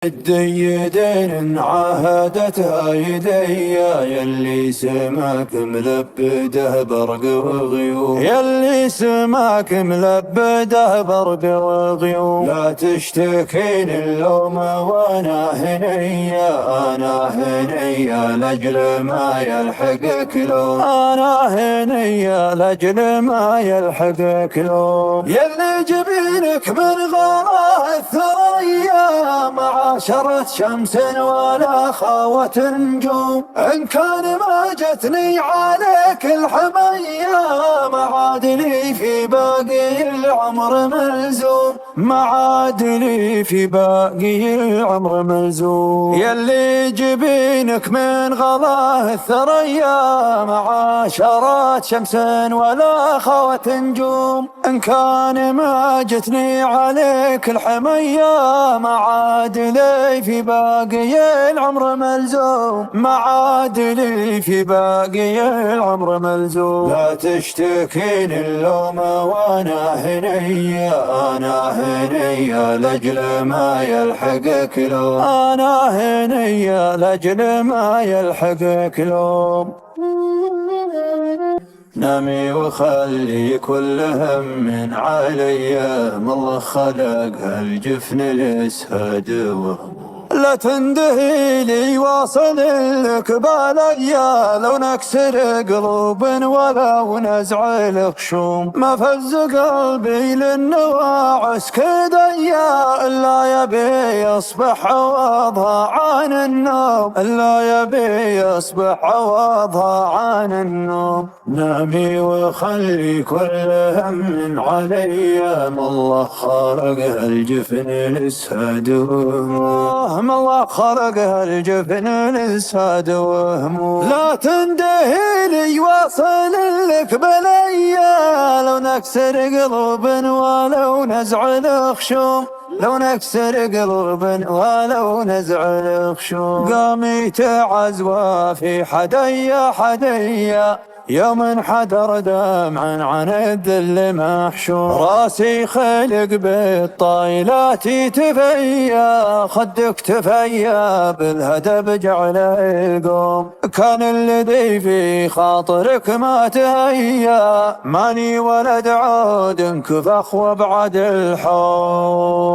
الديدين عاهدتها يديا يلي سماك ملبده برق وغيوم، يلي سماك ملبده برق وغيوم. لا تشتكين اللوم وانا هنيا، انا هنيا لاجل ما يلحقك لوم، انا هنيا لاجل ما يلحقك لوم. يلي جبينك من غلا الثريا معاشرة شمس ولا خاوة نجوم، إن كان ما جتني عليك الحمية معادلي في باقي العمر ملزوم، معادلي في باقي العمر ملزوم. يلي جبينك من غلاه الثريا معاشرة شمس ولا خاوة نجوم، إن كان ما جتني عليك الحمية معادلي في باقي العمر ملزوم، معادلي في باقي العمر ملزوم. لا تشتكين اللوم وانا هنيا، انا هنيا لاجل ما يلحقك لوم، انا هنيا لاجل ما يلحقك لوم. نامي وخلي كل هم علي، من الله خلق هالجفن الاسهد وهموم. لا تندهي لي واصل لك باليا، لو نكسر قلوب ولو نزع الخشوم. ما فز قلبي للنواعس كديا الا يبي يصبح عوضها عن النوم، الا يبي يصبح عوضها عن النوم. نامي وخلي كل هم علي، ما الله خلق هالجفن الاسهد وهموم، ما الله خلق هالجفن الاسهد وهموم. لا تندهي لي واصل لك بليا، لو نكسر قلوب ولو نزع الخشوم، لو نكسر قلوب ولو نزع الخشوم. قامي تعزوى في حديا حديا، يوم حدر دمعا عن الذل محشوم. راسي خلق بالطايلات تفيا، خدك تفيا بالهدب جعل يقوم. كان الذي في خاطرك ما تهيا، ماني ولد عود كفخ وابعد الحوم.